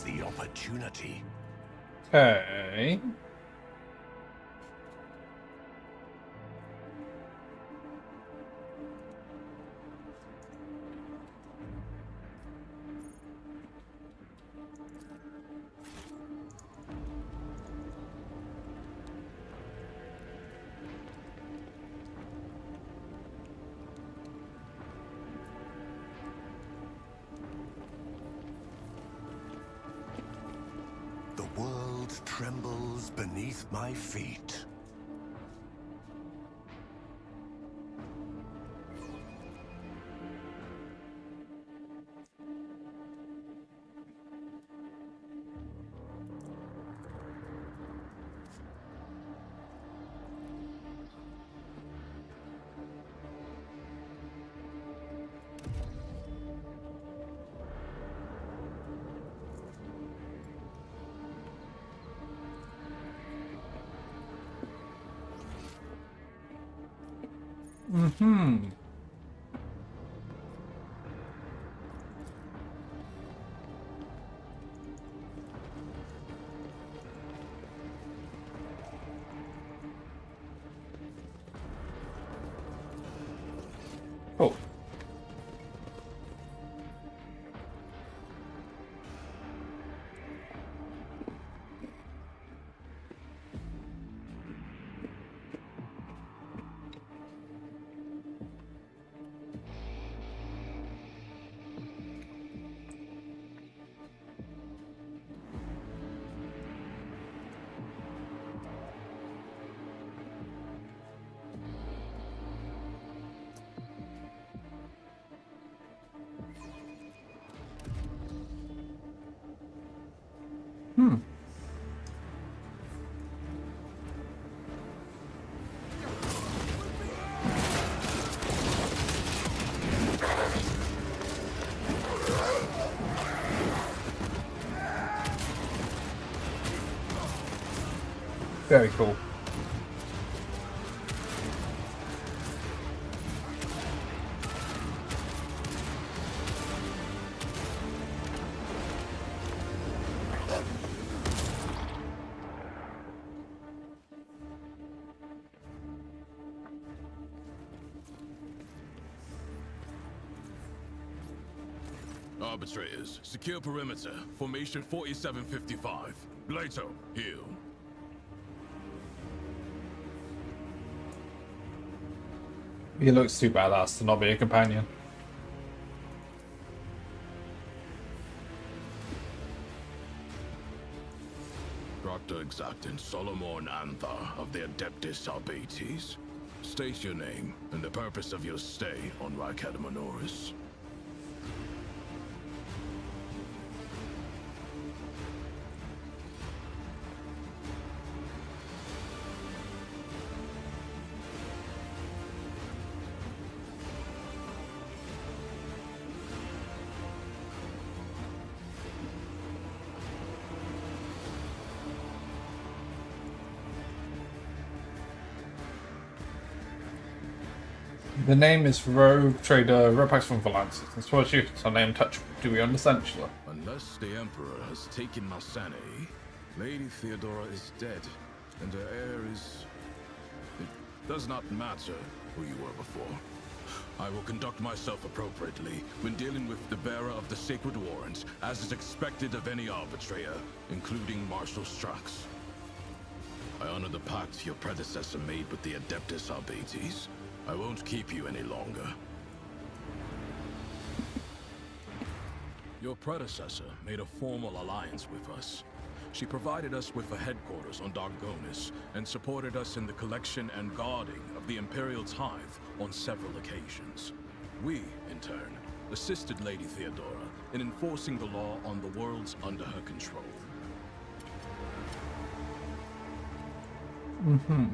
seize the opportunity. Okay. The world trembles beneath my feet. Mm-hmm. Cool. Hmm. Very cool. Arbitrators, secure perimeter. Formation 4755. Blato, heal. He looks too badass to not be a companion. Proctor Exactant Solomon Anthar of the Adeptus Albates. State your name and the purpose of your stay on Ricadamanoris. The name is RogueTrader, Repax from Valance. That's what you so name touch. Do we understand, Sheila? Unless the Emperor has taken Masane, Lady Theodora is dead, and her heir is... It does not matter who you were before. I will conduct myself appropriately when dealing with the bearer of the Sacred Warrant, as is expected of any arbitrator, including Marshal Strax. I honor the pact your predecessor made with the Adeptus Albates. I won't keep you any longer. Your predecessor made a formal alliance with us. She provided us with a headquarters on Dargonis and supported us in the collection and guarding of the Imperial tithe on several occasions. We, in turn, assisted Lady Theodora in enforcing the law on the worlds under her control. Mm-hmm.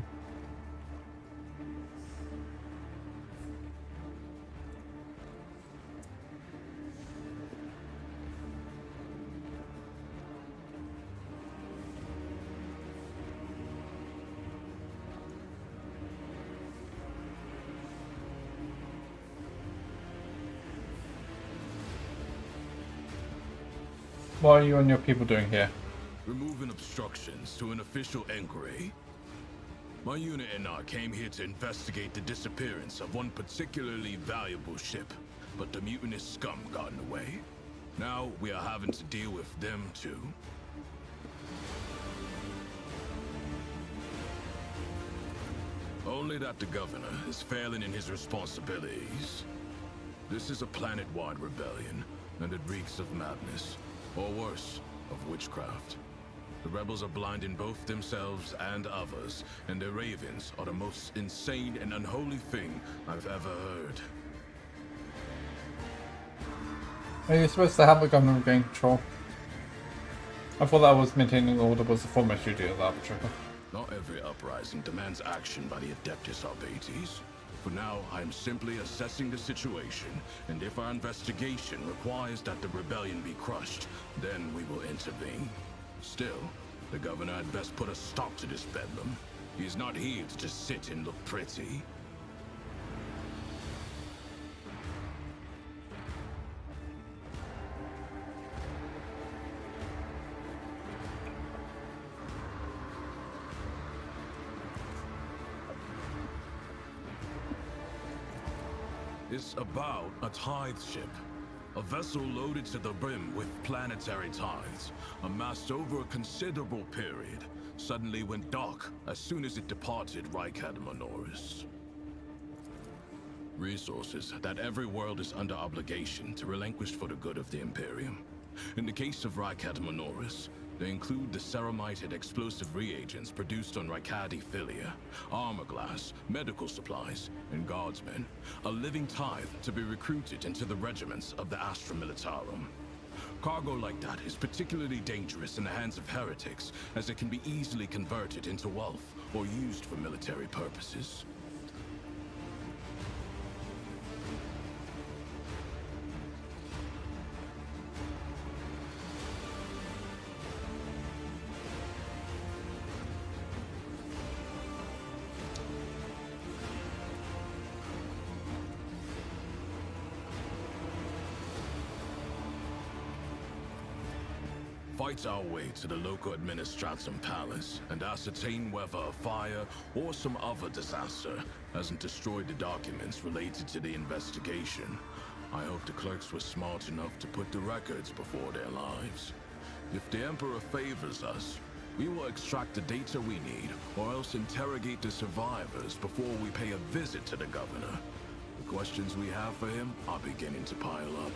What are you and your people doing here? Removing obstructions to an official inquiry. My unit and I came here to investigate the disappearance of one particularly valuable ship, but the mutinous scum got in the way. Now we are having to deal with them too. Only that the governor is failing in his responsibilities. This is a planet-wide rebellion, and it reeks of madness, or worse, of witchcraft. The rebels are blinding both themselves and others, and their ravens are the most insane and unholy thing I've ever heard. Are you supposed to have the governor gain control? I thought that was maintaining order was the foremost duty of the arbitrator. Not every uprising demands action by the Adeptus Arbates. For now, I am simply assessing the situation, and if our investigation requires that the rebellion be crushed, then we will intervene. Still, the governor had best put a stop to this bedlam. He is not here to just sit and look pretty. It's about a tithe ship. A vessel loaded to the brim with planetary tithes, amassed over a considerable period, suddenly went dark as soon as it departed Reicadamanoris. Resources that every world is under obligation to relinquish for the good of the Imperium. In the case of Reicadamanoris, they include the ceramited explosive reagents produced on Raikadi Philia, armor glass, medical supplies, and guardsmen. A living tithe to be recruited into the regiments of the Astra Militarum. Cargo like that is particularly dangerous in the hands of heretics, as it can be easily converted into wealth or used for military purposes. Fight our way to the local administratum palace and ascertain whether a fire or some other disaster hasn't destroyed the documents related to the investigation. I hope the clerks were smart enough to put the records before their lives. If the Emperor favors us, we will extract the data we need, or else interrogate the survivors before we pay a visit to the governor. The questions we have for him are beginning to pile up.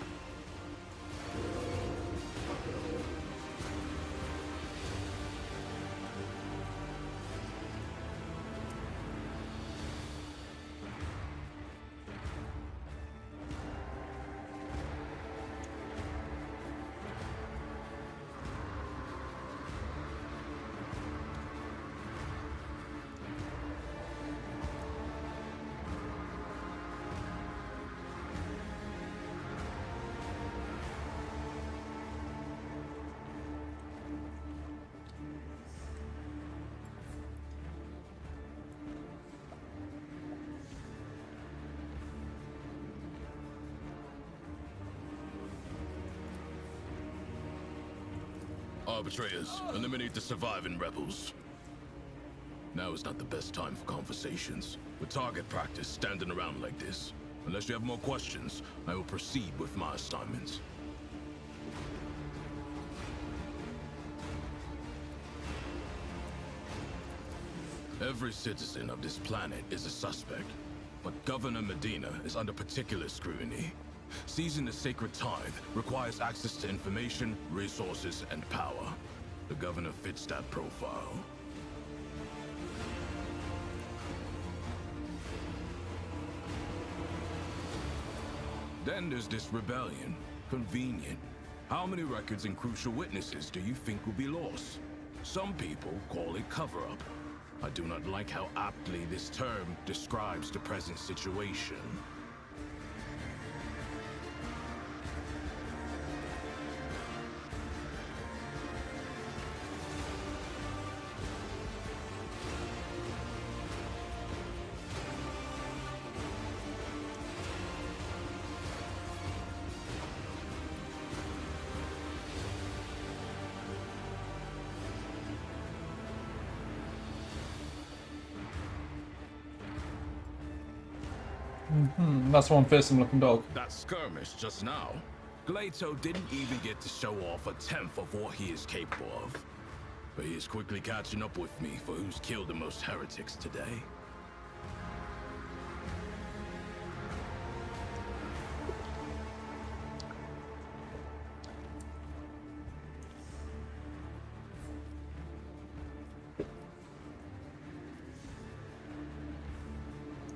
Arbitrators, eliminate the surviving rebels. Now is not the best time for conversations. With target practice standing around like this. Unless you have more questions, I will proceed with my assignments. Every citizen of this planet is a suspect, but Governor Medina is under particular scrutiny. Seizing the sacred tithe requires access to information, resources, and power. The governor fits that profile. Then there's this rebellion. Convenient. How many records and crucial witnesses do you think will be lost? Some people call it cover-up. I do not like how aptly this term describes the present situation. That's one fearsome looking dog. That skirmish just now, Glato didn't even get to show off a tenth of what he is capable of. But he is quickly catching up with me for who's killed the most heretics today.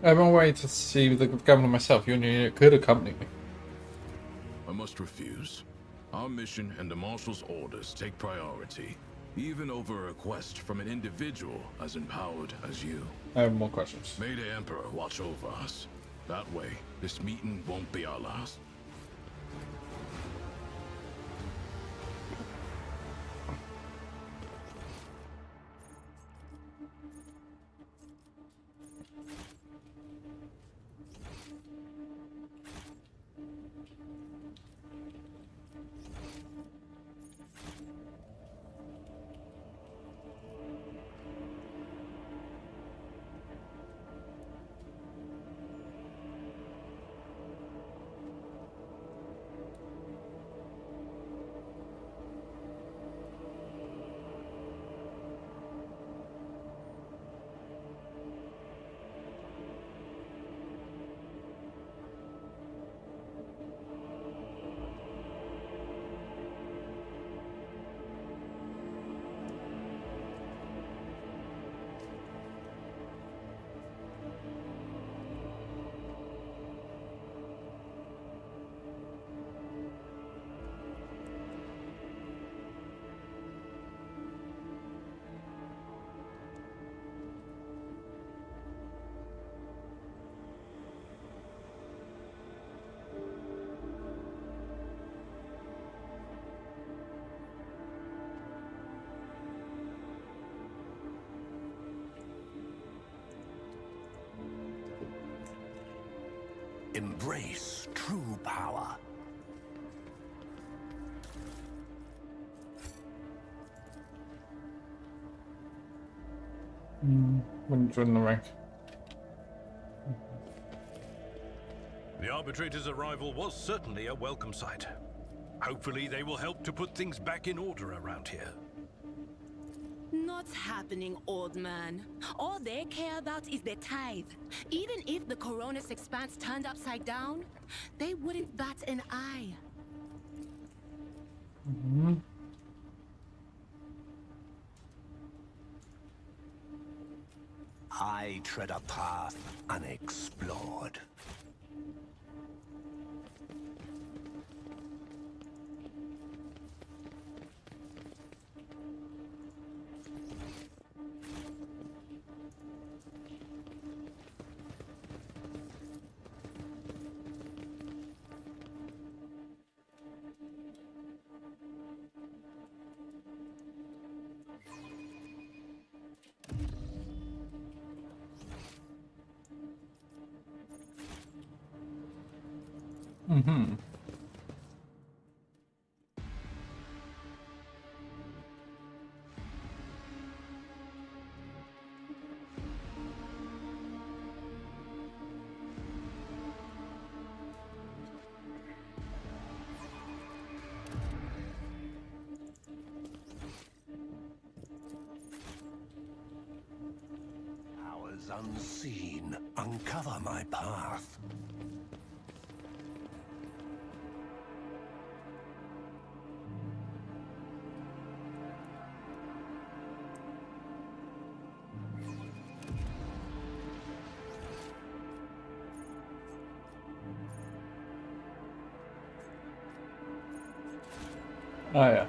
I've been waiting to see the governor myself. You could accompany me. I must refuse. Our mission and the Marshal's orders take priority, even over a request from an individual as empowered as you. I have more questions. May the Emperor watch over us. That way, this meeting won't be our last. Embrace true power. When join the rank. The arbitrator's arrival was certainly a welcome sight. Hopefully they will help to put things back in order around here. Not happening, old man. All they care about is their tithe. Even if the Coronis expanse turned upside down, they wouldn't bat an eye. I tread a path unexplored. Powers unseen uncover my path. Oh yeah.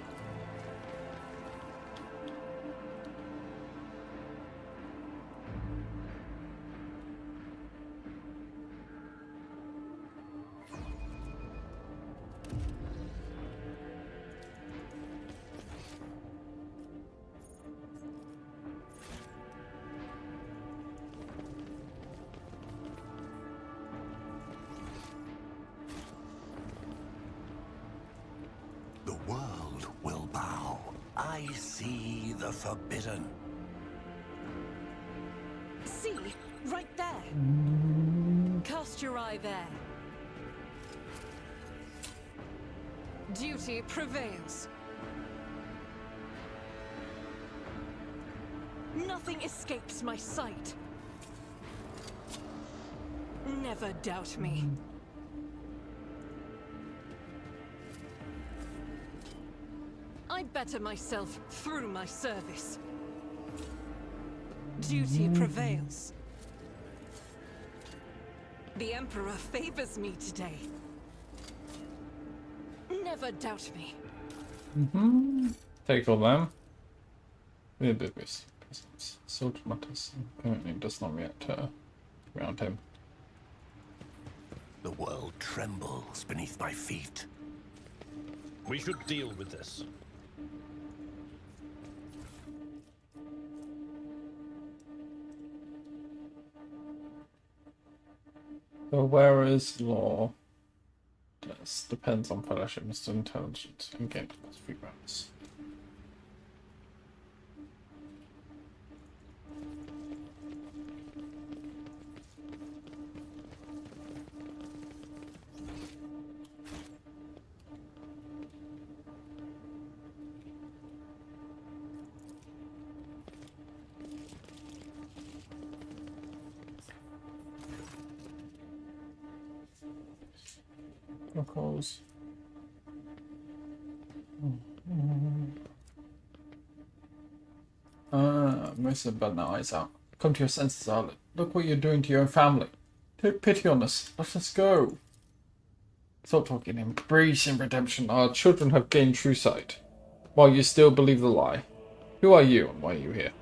The world will bow. I see the forbidden. See, right there. Cast Cast your eye there. Duty prevails. Nothing escapes my sight. Never doubt me. I better myself through my service. Duty prevails. The Emperor favors me today. Never doubt me. Take all them. We're busy. Soldier matters. Apparently does not react around him. The world trembles beneath my feet. We should deal with this. So where is law? This depends on fellowship, Mr. Intelligence, and game plus 3 rounds. Of course. Most of the bad now eyes out. Come to your senses, Arlet. Look what you're doing to your own family. Take pity on us. Let us go. Stop talking. Embrace in redemption. Our children have gained true sight, while you still believe the lie. Who are you and why are you here?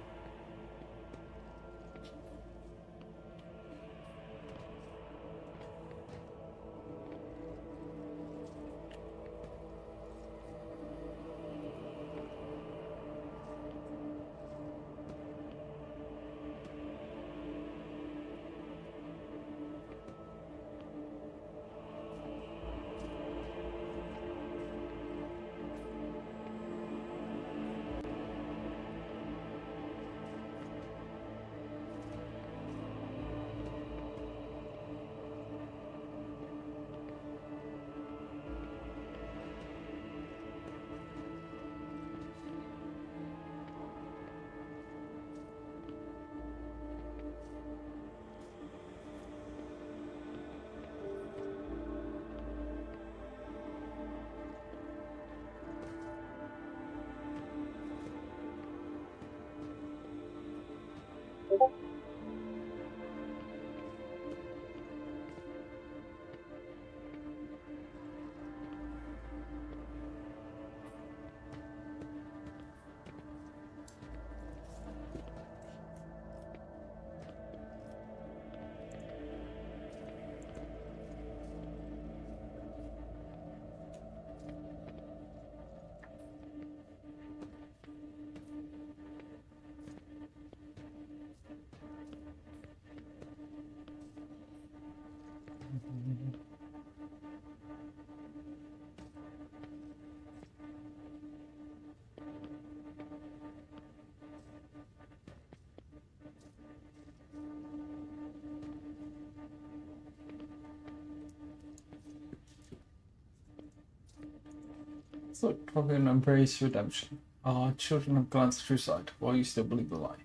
So, probably an embrace redemption. Our children have glanced through sight, while you still believe the lie.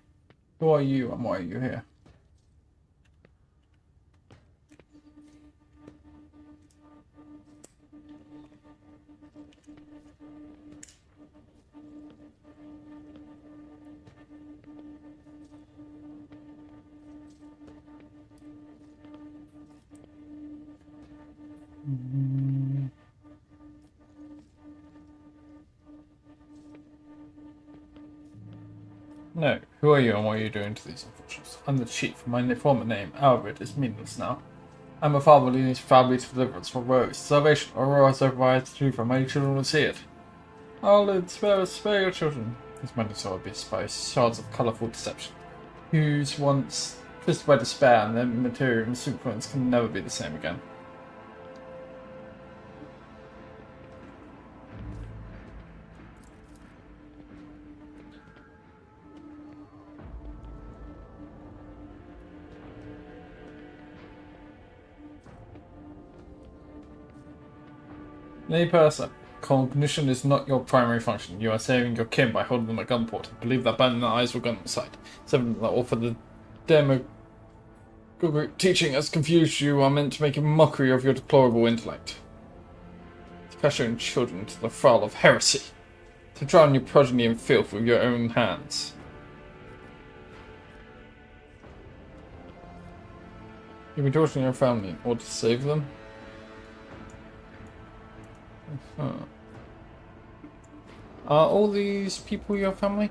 Who are you and why are you here? No, who are you and what are you doing to these unfortunates? I'm the chief. My former name, Albert, is meaningless now. I'm a father leading his family to deliverance from woes, salvation, or rise over to truth, and my children will see it. I'll spare your children. His money soul abyss by shards of colourful deception, whose once twisted by despair and their material influence can never be the same again. Layperson, cognition is not your primary function. You are saving your kin by holding them at gunpoint. I believe that banding the eyes will gun on sight. It's evident that all for the demagogic teaching has confused you are meant to make a mockery of your deplorable intellect. To cast your own children into the thrall of heresy. To drown your progeny in filth with your own hands. You've been torturing your family in order to save them? Huh. Are all these people your family?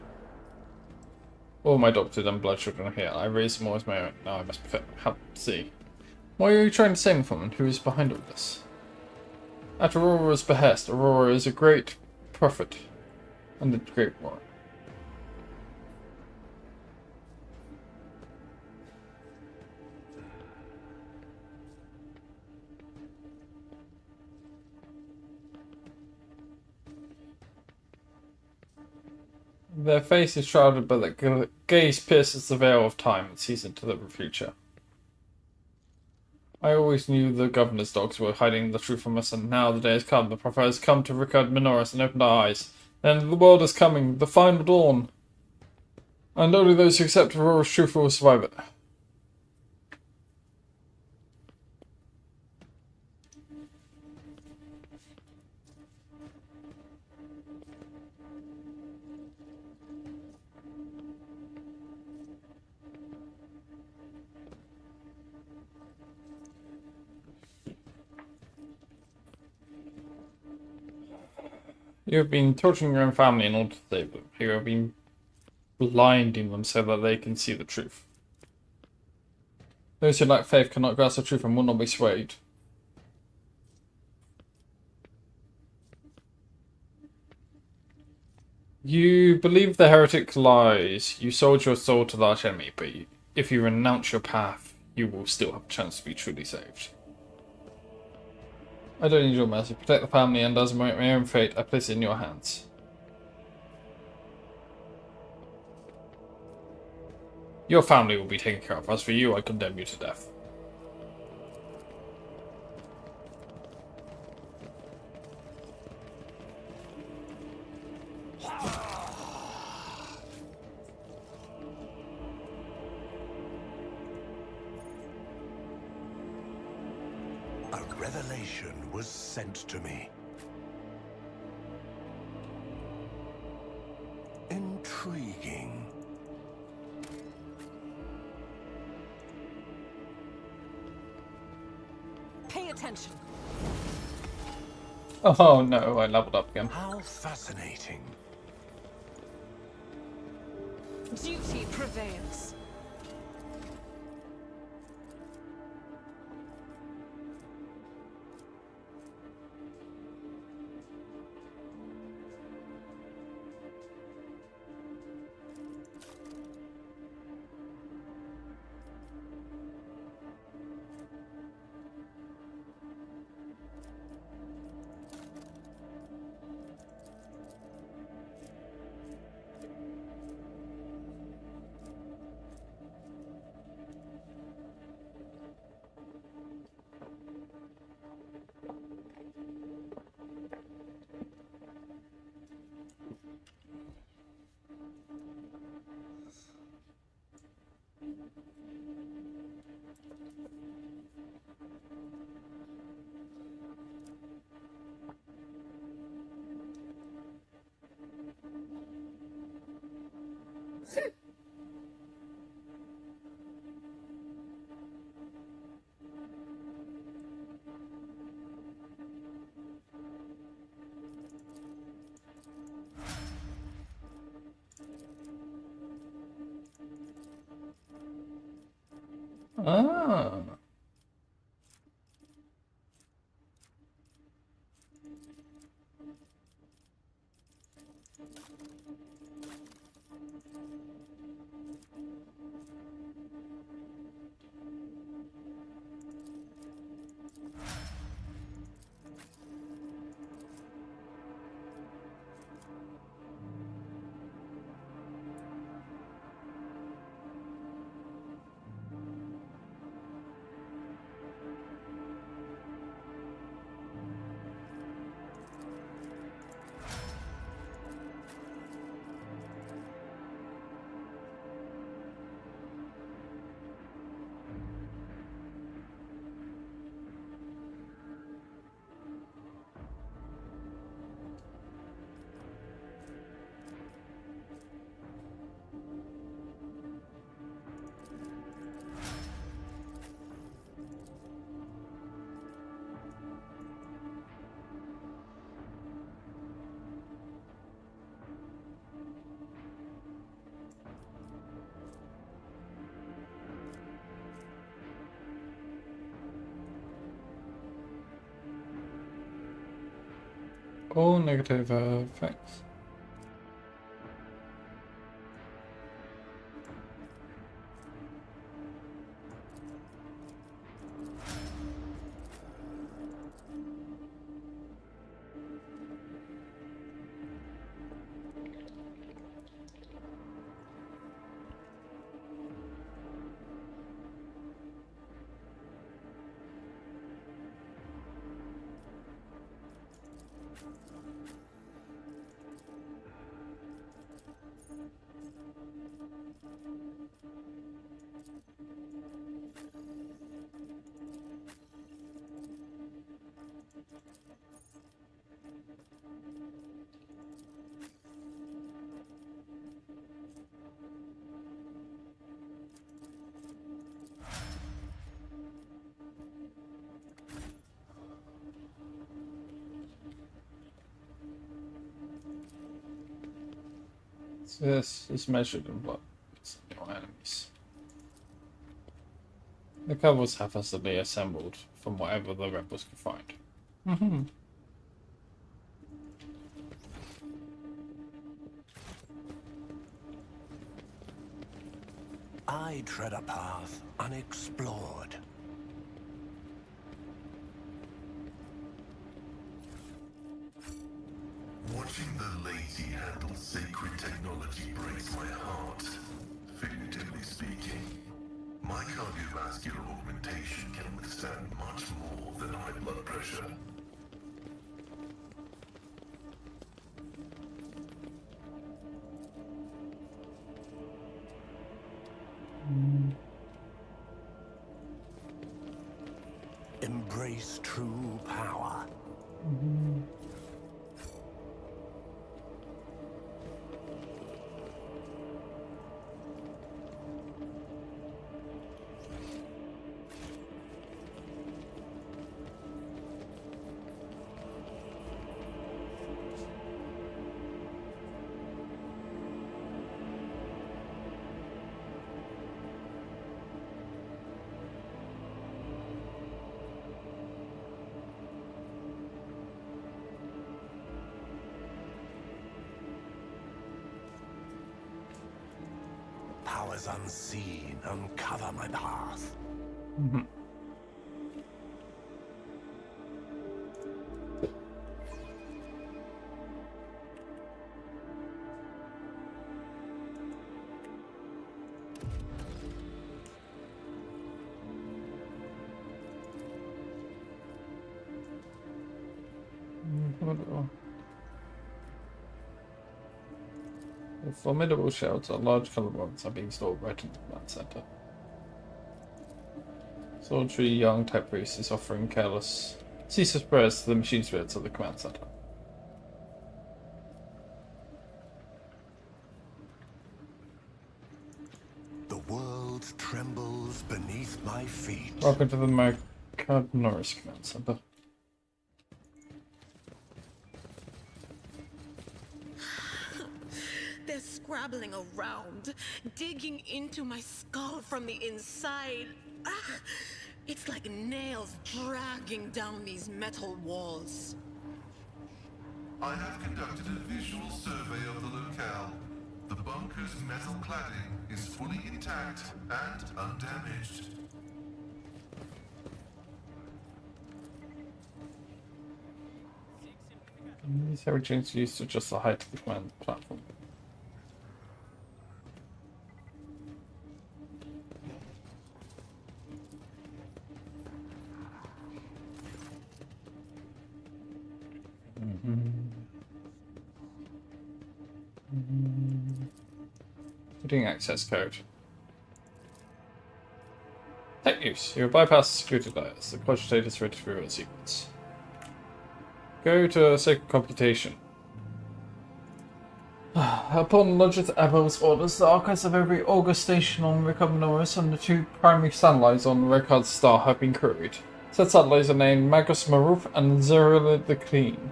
All my adopted and blood children are here. I raised them all as my own. Now I must help see. Why are you trying to save them, and who is behind all this? At Aurora's behest, Aurora is a great prophet and a great warrior. Their face is shrouded, but their gaze pierces the veil of time and sees into the future. I always knew the governor's dogs were hiding the truth from us, and now the day has come. The prophet has come to Rickard Minoris and opened our eyes. Then the world is coming, the final dawn. And only those who accept Aurora's truth will survive it. You have been torturing your own family in order to save them. You have been blinding them so that they can see the truth. Those who lack faith cannot grasp the truth and will not be swayed. You believe the heretic lies. You sold your soul to the arch enemy, but if you renounce your path, you will still have a chance to be truly saved. I don't need your mercy. Protect the family, and as my own fate, I place it in your hands. Your family will be taken care of. As for you, I condemn you to death. A revelation was sent to me. Intriguing. Pay attention. Oh no, I leveled up again. How fascinating. Duty prevails. Ah. All negative effects. So this is measured in blood. It's your enemies. The covers have hastily assembled from whatever the rebels could find. I tread a path unexplored. Watching the lazy handle sacred technology breaks my heart. Figuratively speaking, my cardiovascular augmentation can withstand much more than high blood pressure. Embrace true power. Powers unseen uncover my path. The formidable shelter, large colored ones, are being stored right in the command center. Solitary young tech priest is offering careless, ceaseless prayers to the machine spirits of the command center. The world trembles beneath my feet. Welcome to the Norris command center. They're scrabbling around, digging into my skull from the inside. Ah, it's like nails dragging down these metal walls. I have conducted a visual survey of the locale. The bunker's metal cladding is fully intact and undamaged. These origins used to just the height of the command platform. Putting access code. Tech use. You will bypass the security layers. The quantitator is ready for your sequence. Go to sacred computation. Upon Logit Abel's orders, the archives of every Augur station on Recombinous and the two primary satellites on Rekard's star have been queried. Said satellites are named Magus Maruf and Zerulid the Clean,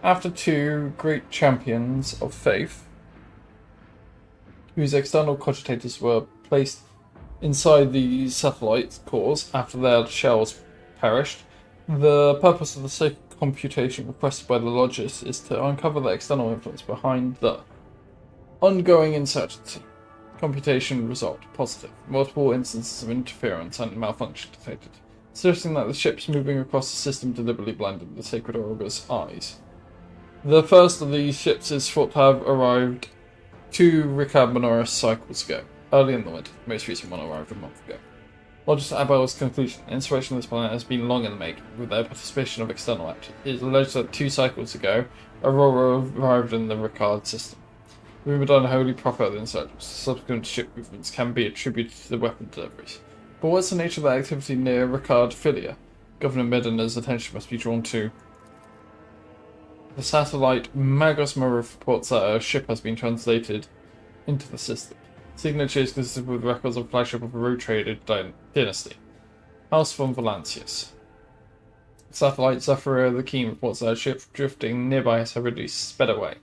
after two great champions of faith, whose external cogitators were placed inside the satellite cores after their shells perished. The purpose of the sacred computation requested by the Lodges is to uncover the external influence behind the ongoing insurgency. Computation result positive. Multiple instances of interference and malfunction detected, suggesting that the ships moving across the system deliberately blinded the Sacred Augure's eyes. The first of these ships is thought to have arrived 2 Ricard Menoris cycles ago, early in the winter. The most recent one arrived a month ago. Lodges Abel's conclusion: installation of this planet has been long in the making, with their participation of external actors. It is alleged that 2 cycles ago, Aurora arrived in the Ricard system. Rumoured unholy prophet of the insurgents, subsequent ship movements can be attributed to the weapon deliveries. But what's the nature of that activity near Ricard Philia? Governor Medina's attention must be drawn to the satellite. Magos Maruf reports that a ship has been translated into the system. Signature is consistent with records of flagship of a RogueTrader dynasty. House von Valancius. Satellite Zephyria the Keen reports that a ship drifting nearby has hurriedly sped away.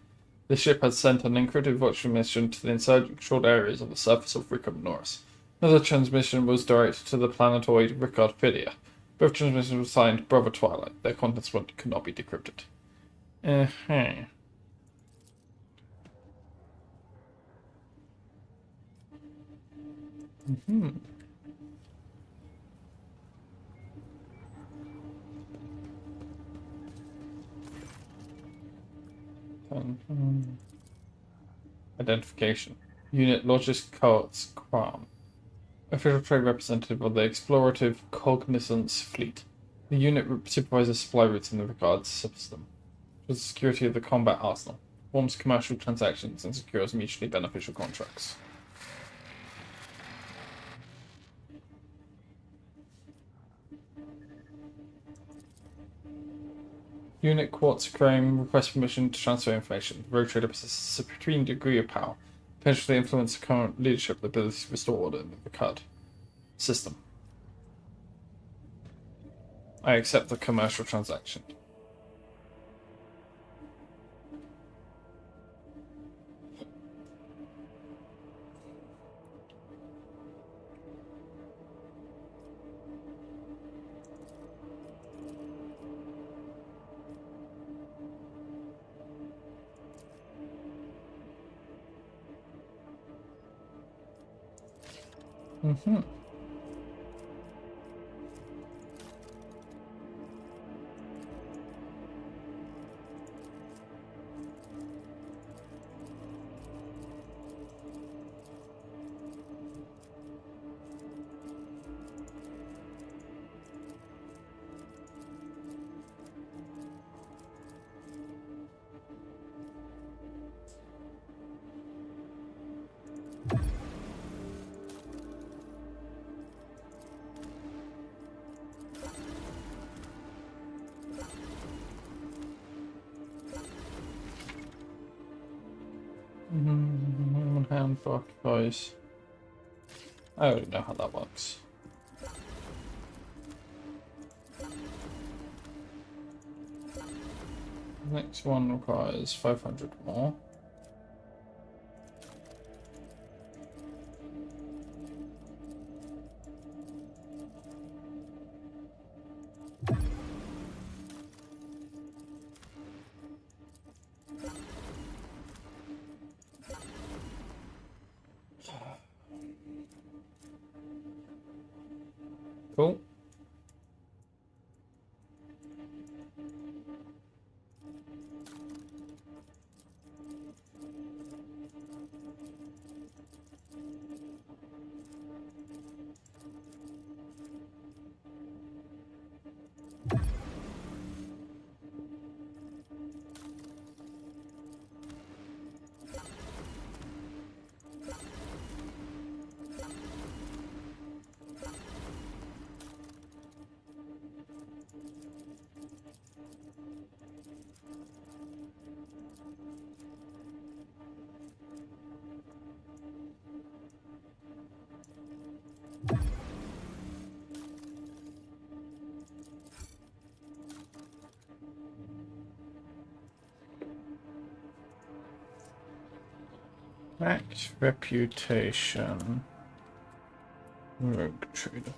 The ship had sent an encrypted virtual mission to the insurgent-controlled areas on the surface of Ricard Menoris. Another transmission was directed to the planetoid Ricard Philia. Both transmissions were signed Brother Twilight. Their contents could not be decrypted. Identification. Unit Logis Coats Crown. Official trade representative of the Explorative Cognizance Fleet. The unit supervises supply routes in the Ricard system. For the security of the combat arsenal. Performs commercial transactions and secures mutually beneficial contracts. Unit Quartz Crane requests permission to transfer information. The RogueTrader possesses a supreme degree of power, potentially influence the current leadership, the ability to restore order in the Ricard system. I accept the commercial transaction. Hand for occupies. I already know how that works. Next one requires 500 more. Cool. Max reputation. RogueTrader.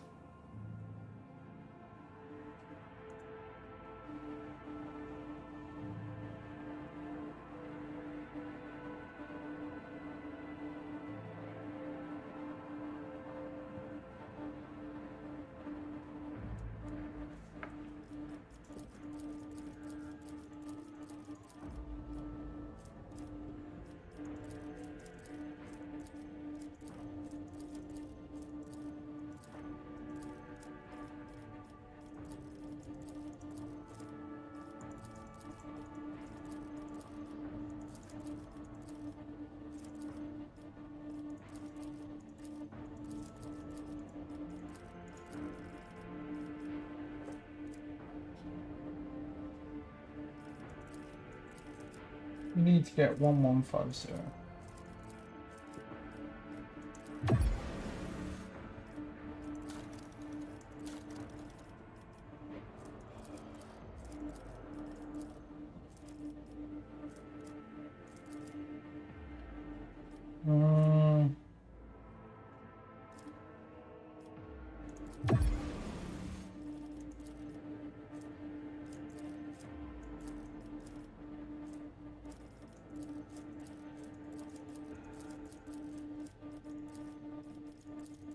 You need to get 1150.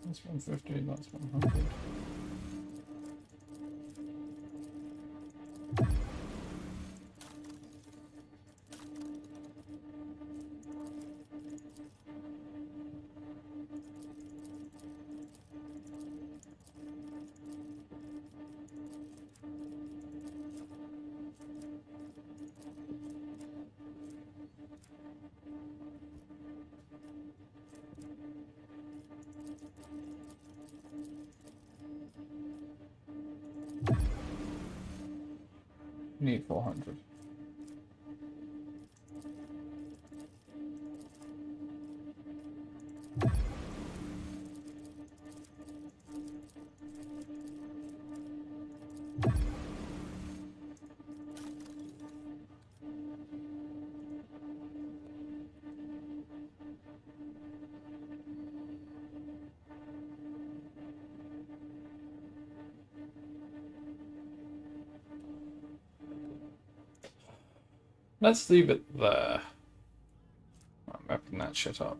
That's 150, that's 100. Need 400. Let's leave it there. I'm wrapping that shit up.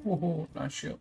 Oh, nice shield.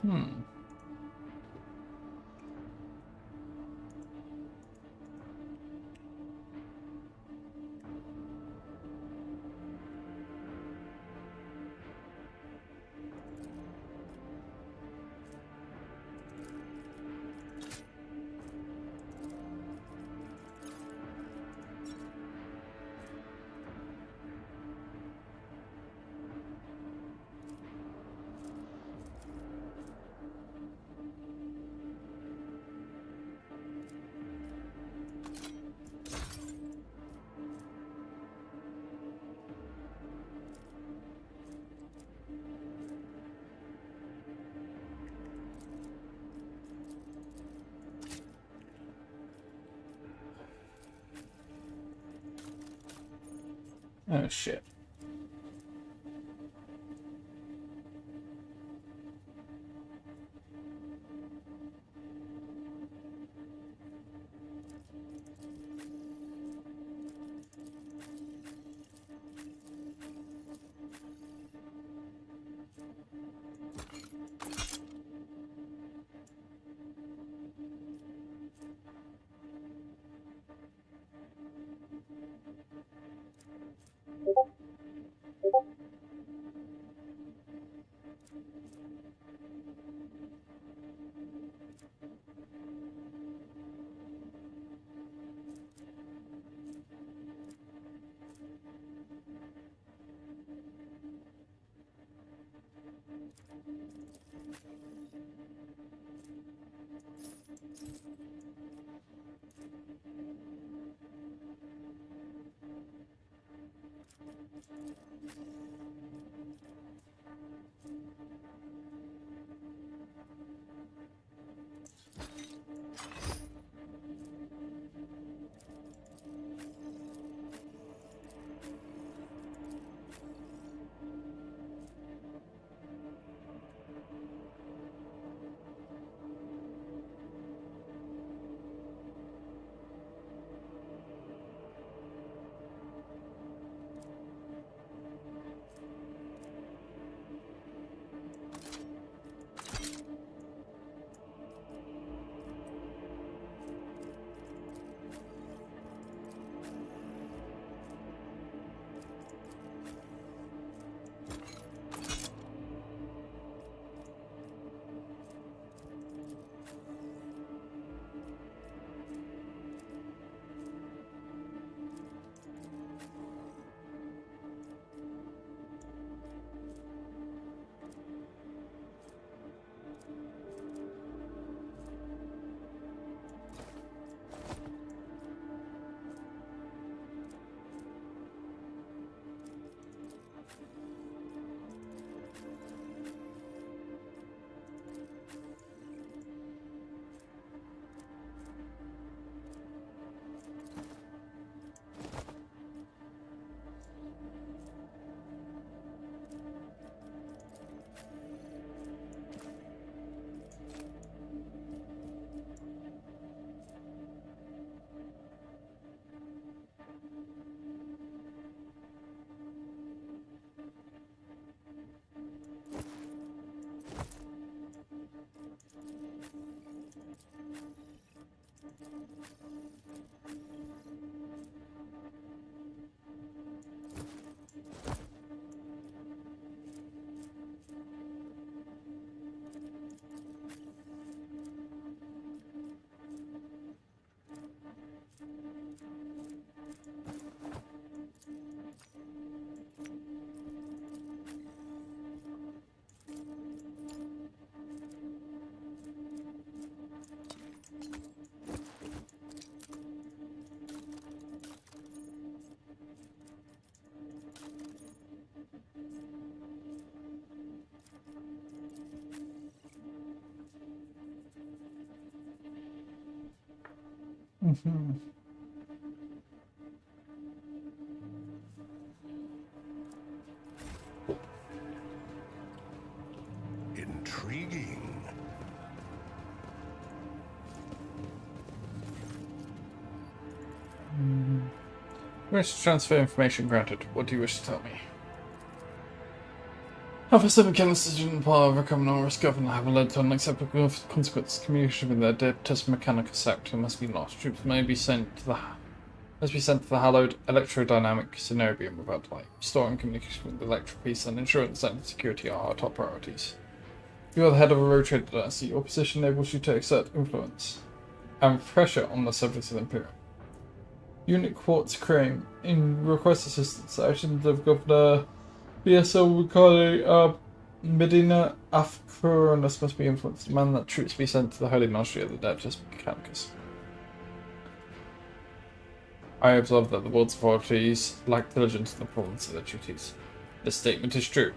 Hmm. Oh shit. Mhm. Intriguing. Wish to transfer information granted. What do you wish to tell me? However, some mechanics in power of a Commonor's governor have led to unacceptable consequences. Communication with their dead test mechanicus sector must be lost. Troops must be sent to the hallowed electrodynamic Cenobium without delay. Restoring communication with the electric peace and ensuring the site security are our top priorities. You are the head of a RogueTrader dynasty. Your position enables you to exert influence and pressure on the subjects of the Imperium. Unit Quartz Crane in request assistance. Actions of Governor BSL Ricardo Medina Afcuranus must be influenced. Demand that troops be sent to the Holy Monastery of the Adeptus Mechanicus. I observe that the world's authorities lack diligence in the performance of their duties. This statement is true.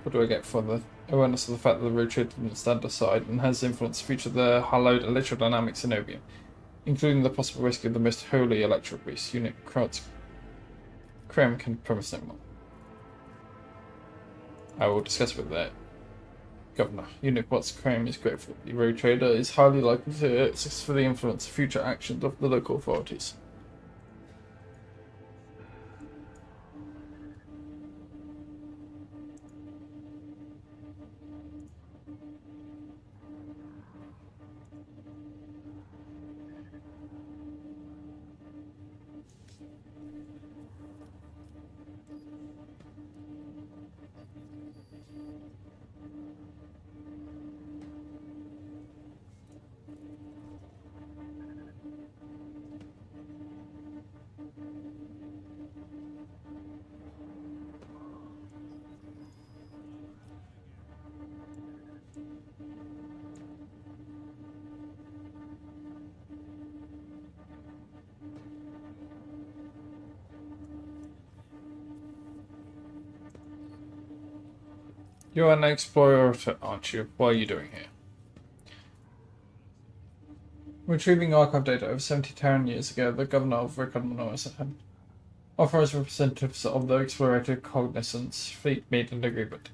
What do I get for the awareness of the fact that the RogueTrader didn't stand aside and has influenced the future of the hallowed electrodynamic Cenobium, including the possible risk of the most holy electric beast? Unit Krauts Krem can promise no more. I will discuss with the Governor. Unit Quartz Krem is grateful. The RogueTrader is highly likely to successfully influence future actions of the local authorities. You're an explorer, aren't you? What are you doing here? Retrieving archive data over 70 Terran years ago, the governor of Recognize authorized representatives of the Explorator Cognizance fleet made an agreement.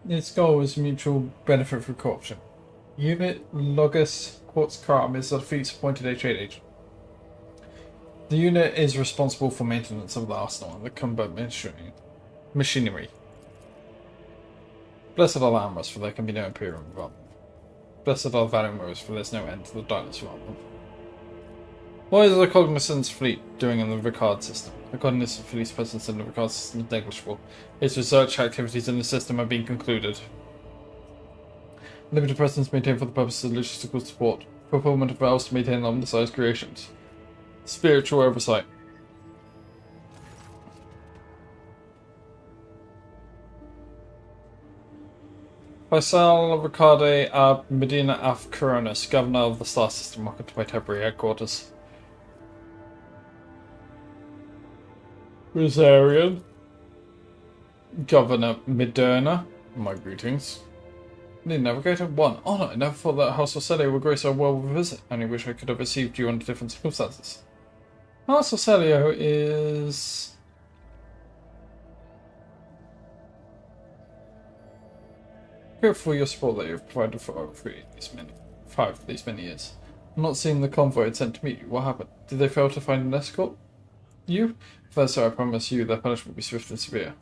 Its goal is mutual benefit through co-option. Unit Logus Quartz Kram is the fleet's appointed trade agent. The unit is responsible for maintenance of the arsenal and the combat machinery. Blessed are Lamras, for there can be no Imperium without them. Blessed are Valimos, for there's no end to the darkness without them. What is the Cognizance fleet doing in the Ricard system? The Cognizance fleet's presence in the Ricard system is negligible. Its research activities in the system have been concluded. Limited presence maintained for the purpose of logistical support. Fulfillment of vows to maintain omnicized creations. Spiritual oversight. Faisal Ricade Ab Medina Af Coronis, Governor of the Star System, welcome to my temporary headquarters. Rosarian, Governor Moderna, my greetings. The Navigator 1. Honor, I never thought that House Orcelio would grace our world with a visit. I only wish I could have received you under different circumstances. House Orcelio is... grateful for your support that you've provided for these many years. I'm not seeing the convoy had sent to meet you. What happened? Did they fail to find an escort? You? First, I promise you their punishment will be swift and severe.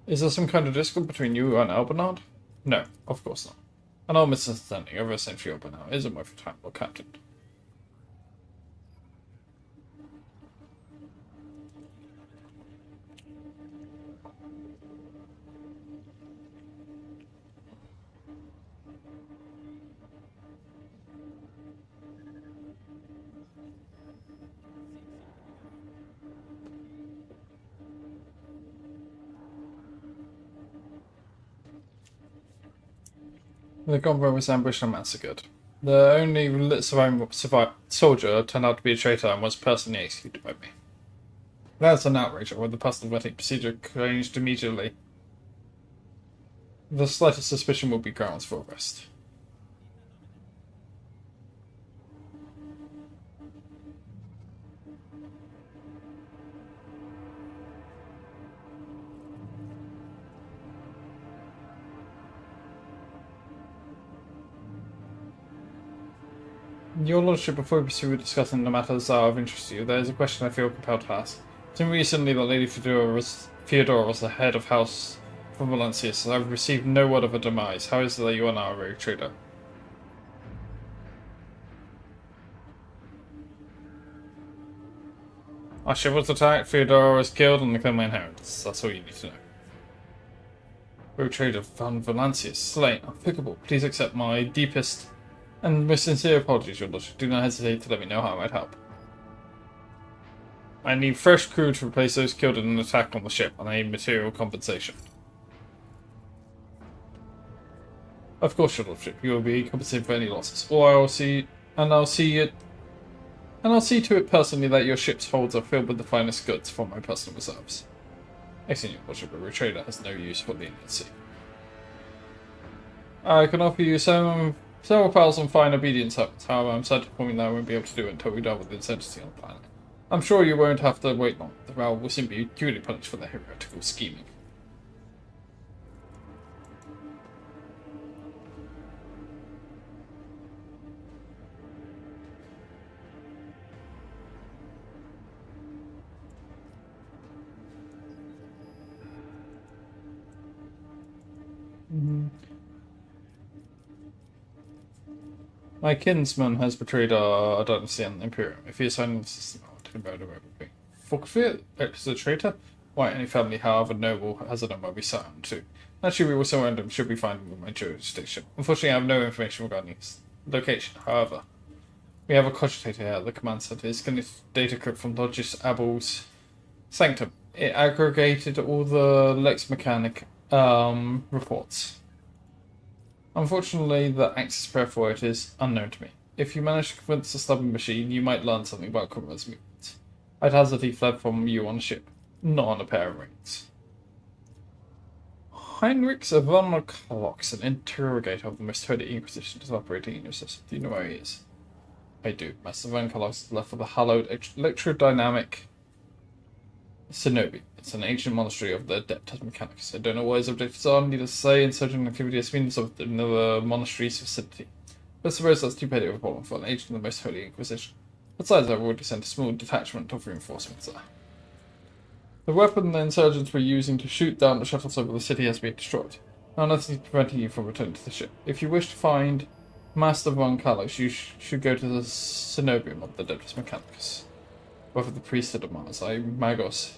Is there some kind of discord between you and Albernard? No, of course not. An old misunderstanding over a century old now isn't worth your time, Lord Captain. The convoy was ambushed and massacred. The only surviving soldier turned out to be a traitor and was personally executed by me. That's an outrage, with the personal vetting procedure changed immediately. The slightest suspicion will be grounds for arrest. Your Lordship, before we pursue discussing the matters that are of interest to you, there is a question I feel compelled to ask. Since recently that Lady Theodora was the head of House from Valencius, I have received no word of her demise. How is it that you are now a rogue trader? Our ship was attacked, Theodora was killed, and they claimed my inheritance. That's all you need to know. Rogue trader van Valencius, slain, unthinkable. Please accept my deepest and most sincere apologies, Your Lordship. Do not hesitate to let me know how I might help. I need fresh crew to replace those killed in an attack on the ship, and I need material compensation. Of course, Your Lordship, you will be compensated for any losses. Or I'll see to it personally that your ship's holds are filled with the finest goods from my personal reserves. Excellent, Your Lordship, a RogueTrader has no use for the Inland Sea. I can offer you several thousand fine obedience habits. However, I'm sad to inform you that I won't be able to do it until we deal with the insanity on the planet. I'm sure you won't have to wait long. The Ral will soon be duly punished for their heretical scheming. My kinsman has betrayed our dynasty and Imperium. If he is signing the system, I want to convert him over. Forfeit? As a traitor? Why, any family, however noble, has a number we sound to. Naturally, we will surrender him should we find him in my jurisdiction. Unfortunately, I have no information regarding his location. However, we have a cogitator here at the command center. It's going to data crypt from Logis Abel's sanctum. It aggregated all the Lex Mechanic reports. Unfortunately, the access prayer for it is unknown to me. If you manage to convince the stubborn machine, you might learn something about Kumra's movements. I'd hazard he fled from you on a ship, not on a pair of rings. Heinrich von Klox, an interrogator of the Most Holy Inquisition, is operating in your system. Do you know where he is? I do. Master von Klox is left for the hallowed electrodynamic Cenobi. It's an ancient monastery of the Adeptus Mechanicus. I don't know what his objectives are, needless to say, insurgent activity has been of another monastery's vicinity. But I suppose that's too petty of a problem for an agent of the Most Holy Inquisition. Besides, I've already sent a small detachment of reinforcements there. The weapon the insurgents were using to shoot down the shuttles over the city has been destroyed. Now nothing is preventing you from returning to the ship. If you wish to find Master von Kalos, you should go to the Cenobium of the Adeptus Mechanicus. Whether the priesthood of Mars, Magos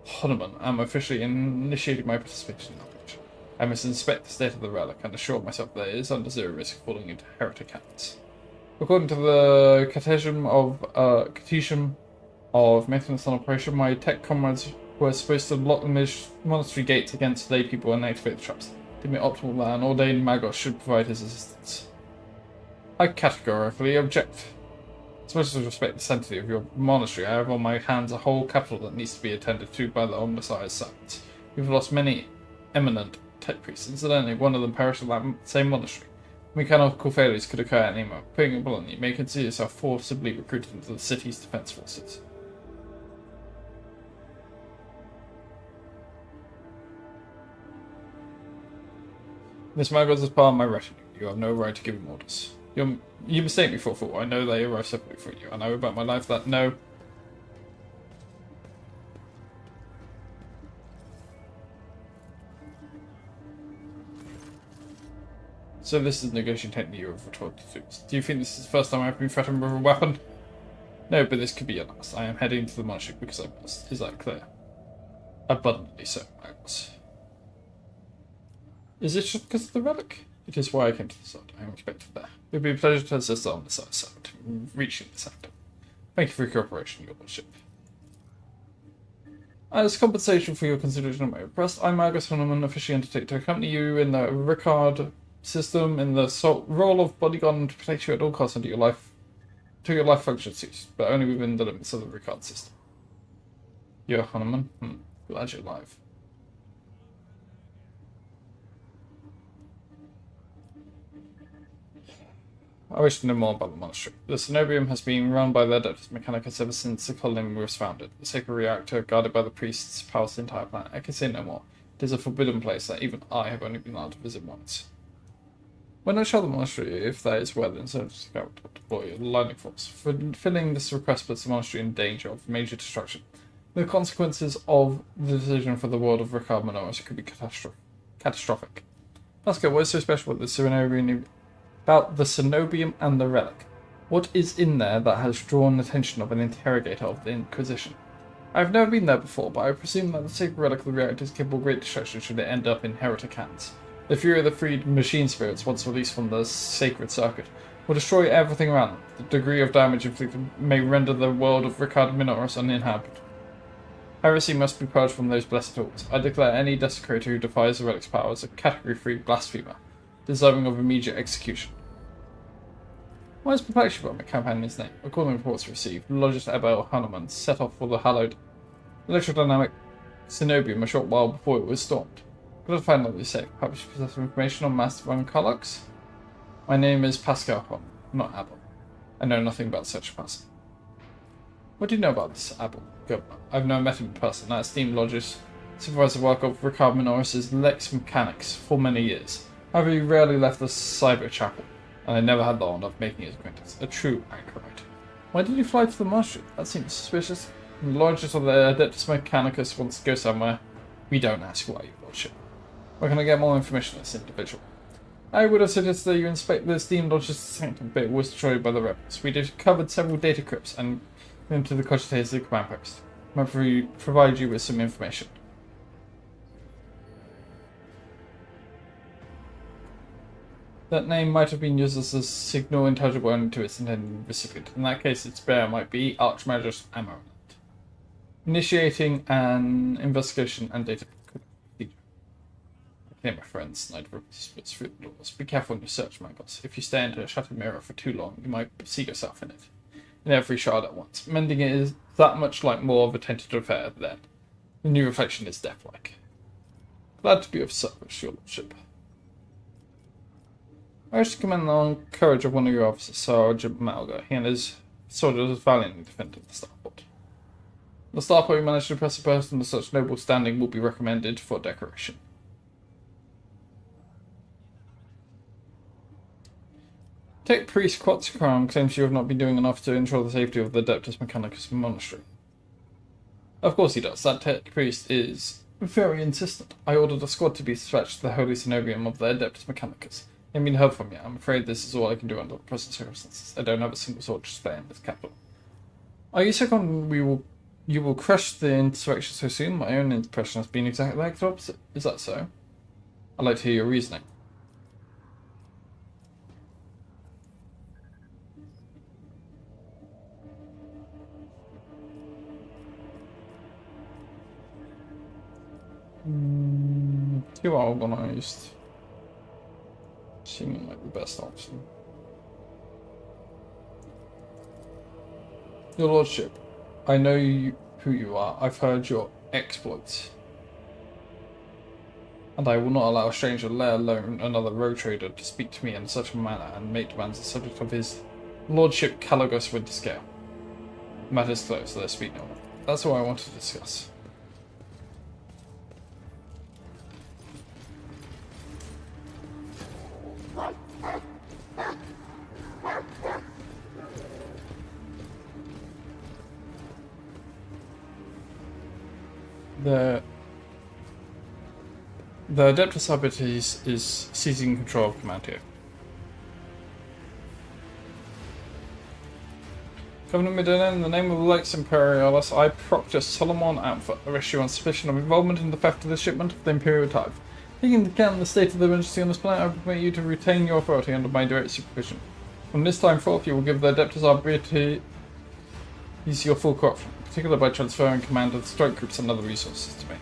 Honeman, am officially initiating my participation in the operation. I must inspect the state of the relic and assure myself that it is under zero risk of falling into heretic hands. According to the Catechism of Maintenance and Operation, my tech comrades were supposed to lock the monastery gates against lay people and activate the traps. Give me optimal that an ordained Magos should provide his assistance. I categorically object. As much as I respect the sanctity of your monastery, I have on my hands a whole capital that needs to be attended to by the omniscience sons. We've lost many eminent tech priests. Incidentally, one of them perished in that same monastery. Mechanical failures could occur at any moment. Putting it bluntly, you may consider yourself forcibly recruited into the city's defense forces. Miss Magos is part of my retinue. You have no right to give him orders. You mistake me for a fool. I know they arrive separately from you. I know about my life that no. So this is the negotiation technique you have retorted to. Do you think this is the first time I've been threatened with a weapon? No, but this could be your last. I am heading to the monastery because I must. Is that clear? Abundantly so, Magos. Is it just because of the relic? It is why I came to the side. I am expected there. It would be a pleasure to assist on the side reaching the sector. Thank you for your cooperation, Your Lordship. As compensation for your consideration of my request, I, Magos Honeman, officially undertake to accompany you in the Ricard system in the role of bodyguard and to protect you at all costs until your life function ceases, but only within the limits of the Ricard system. You're Honeman? Glad you're alive. I wish to know more about the monastery. The Cenobium has been run by the Adeptus Mechanicus ever since the colony was founded. The sacred reactor, guarded by the priests, powers the entire planet. I can say no more. It is a forbidden place that even I have only been allowed to visit once. When I show the monastery if that is where the insurgents go to deploy a lightning force, fulfilling this request puts the monastery in danger of major destruction. The consequences of the decision for the world of Ricard Minoris could be catastrophic. Pascal, what is so special about the Cenobium and the relic? What is in there that has drawn the attention of an interrogator of the Inquisition? I have never been there before, but I presume that the sacred relic of the reactor is capable of great destruction should it end up in heretic hands. The fury of the freed machine spirits, once released from the sacred circuit, will destroy everything around them. The degree of damage inflicted may render the world of Ricard Minoris uninhabitable. Heresy must be purged from those blessed halls. I declare any desecrator who defies the relic's power as a Category 3 blasphemer, deserving of immediate execution. Why is perplexed about my companion's name? According to reports received, Logist Abel Hanuman set off for the hallowed electrodynamic Cenobium a short while before it was stormed. Could I find out safe? Perhaps you possess information on Master Von Carlux? My name is Pascal Hon, not Abel. I know nothing about such a person. What do you know about this Abel, Governor? I've never met him in person. I esteemed Logist supervised the work of Ricard Minoris' Lex Mechanics for many years. However, he rarely left the Cyber Chapel, and I never had the honor of making his acquaintance. A true anchorite. Why did you fly to the monastery? That seems suspicious. The Logist of the Adeptus Mechanicus wants to go somewhere. We don't ask why, Your Lordship. Where can I get more information on this individual? I would have suggested that you inspect the esteemed Logist's sanctum, but it was destroyed by the rebels. We discovered several data crypts and into the Cogitate's command post. I might provide you with some information. That name might have been used as a signal intelligible only to its intended recipient. In that case, its bearer might be Archmagus Amaranth. Initiating an investigation and data procedure. Okay, my friends, Knight whispers through the doors. Be careful in your search, my gods. If you stare into a shattered mirror for too long, you might see yourself in it. In every shard at once. Mending it is that much like more of a tentative affair then. The new reflection is death-like. Glad to be of service, Your Lordship. I wish to commend the courage of one of your officers, Sergeant Malga. He and his soldiers valiantly defended the starport. The starport who managed to impress a person of such noble standing will be recommended for decoration. Tech Priest Quatzicram claims you have not been doing enough to ensure the safety of the Adeptus Mechanicus monastery. Of course he does. That Tech Priest is very insistent. I ordered a squad to be dispatched to the Holy Cenobium of the Adeptus Mechanicus. I haven't been heard from yet. I'm afraid this is all I can do under the present circumstances. I don't have a single sword to spare in this capital. Are you so confident you will crush the insurrection so soon? My own impression has been exactly like the opposite. Is that so? I'd like to hear your reasoning. Too organized. Seeming like the best option. Your Lordship, I know who you are. I've heard your exploits. And I will not allow a stranger, let alone another RogueTrader, to speak to me in such a manner and make demands the subject of his Lordship Calagus Winterscale. The matter is closed, let's speak no more. That's all I wanted to discuss. The Adeptus Arbites is seizing control of command here. Governor Medina, in the name of the Lex Imperialis, I Proctus Solomon Amphit arrest you on suspicion of involvement in the theft of the shipment of the Imperial Tithe. Taking into account the state of the emergency on this planet, I permit you to retain your authority under my direct supervision. From this time forth, you will give the Adeptus Arbites your full corruption, particularly by transferring command of the strike groups and other resources to me.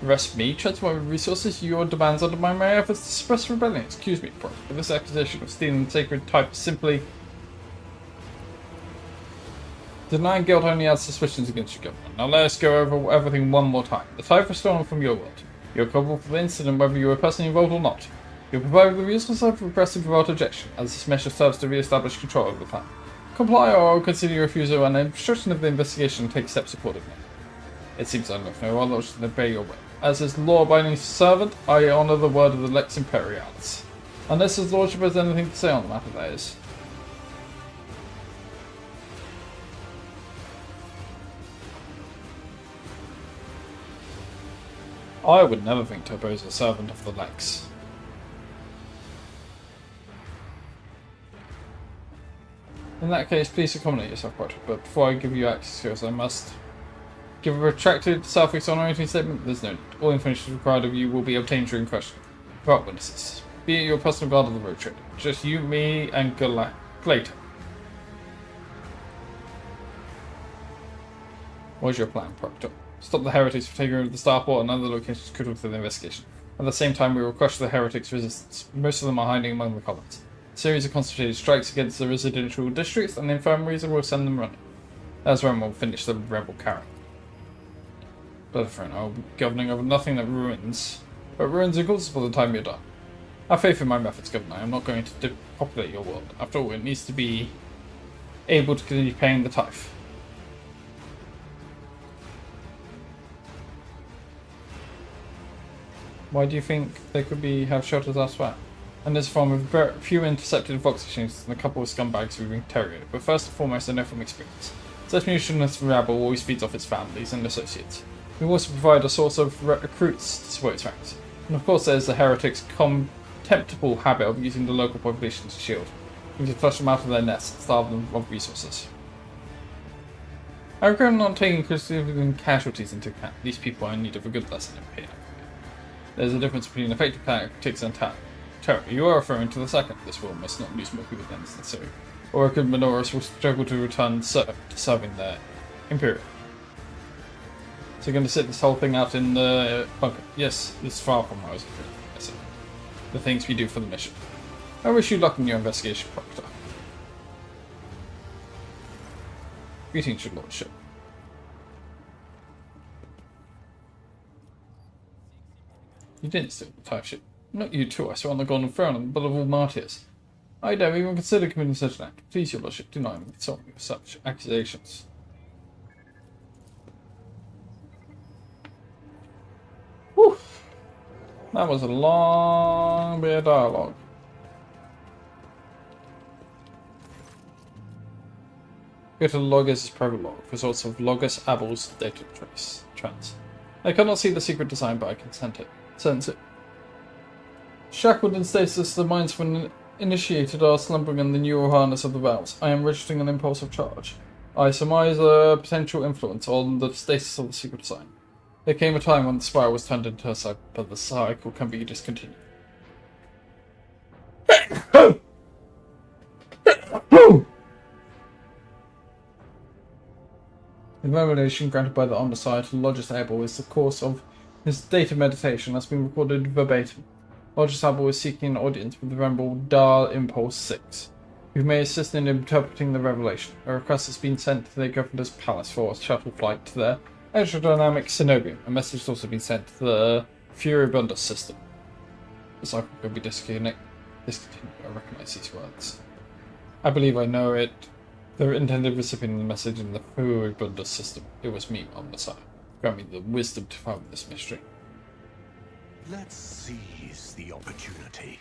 Arrest me, transfer my resources, your demands undermine my efforts to suppress rebellion. Excuse me, bro, but this accusation of stealing the sacred type is simply... Denying guilt only adds suspicions against your government. Now let us go over everything one more time. The type was stolen from your world. You are culpable for the incident whether you were personally involved or not. You will provide the reasons of repressive without objection, as this measure serves to re-establish control of the plan. Comply or I will consider your refusal and obstruction of the investigation and take steps accordingly. It seems I have no other than obey your will. As his law-abiding servant, I honour the word of the Lex Imperialis. Unless his lordship has anything to say on the matter, that is. I would never think to oppose a servant of the Lex. In that case, please accommodate yourself, Roger, but before I give you access to us, I must give a retracted self-exonerating statement. There's no need. All information required of you will be obtained during question. Without witnesses. Be it your personal guard of the RogueTrader. Just you, me, and Glater. What's your plan, Proctor? Stop the heretics from taking over the starport and other locations critical to the investigation. At the same time, we will crush the heretics' resistance. Most of them are hiding among the columns. A series of concentrated strikes against the residential districts and the infirmaries will send them running. That's when we'll finish the rebel carry. Brother, I will be governing over nothing that ruins, but ruins and causes by the time you're done. Have faith in my methods, Governor. I am not going to depopulate your world. After all, it needs to be able to continue paying the tithe. Why do you think they could have shelters elsewhere? And this farm with a few intercepted vox machines and a couple of scumbags who've interrogated, but first and foremost, I know from experience. Such munitionless rabble always feeds off its families and associates. We also provide a source of recruits to support its ranks. And of course there's the heretics' contemptible habit of using the local population as a shield. We can flush them out of their nests and starve them of resources. I regret not taking significant casualties into account. These people are in need of a good lesson in pain. There's a difference between effective tactics and terror. You are referring to the second. This war must not lose more people than is necessary, or good Minoris will struggle to return to serving their Imperial. So you're going to sit this whole thing out in the bunker? Yes, it's far from what I was doing. The things we do for the mission. I wish you luck in your investigation, Proctor. Greetings, your lordship. You didn't steal the tithe ship. Not you too, I saw on the Golden Throne and the Blood of all Martyrs. I don't even consider committing such an act. Please, your lordship, do not insult me with such accusations. Whew. That was a long bit of dialogue. Go to Logos' private log, results of Logos Abel's data trans. I cannot see the secret design, but I can sense it. Shackled in stasis, the minds when initiated are slumbering in the neural harness of the valves. I am registering an impulse of charge. I surmise a potential influence on the stasis of the secret design. There came a time when the spiral was turned into a cycle, but the cycle can be discontinued. The revelation granted by the Omnicide to Logis Abel is the course of his data meditation has been recorded verbatim. Logis Abel is seeking an audience with the Venerable Dar Impulse 6, who may assist in interpreting the revelation. A request has been sent to the Governor's Palace for a shuttle flight to their extradynamic Cenobium. A message has also been sent to the Furibundus system. The cycle could be discontinued. I recognize these words. I believe I know it. The intended recipient of the message in the Furibundus system. It was me, Omnicide. Grant me the wisdom to fathom this mystery. Let's seize the opportunity.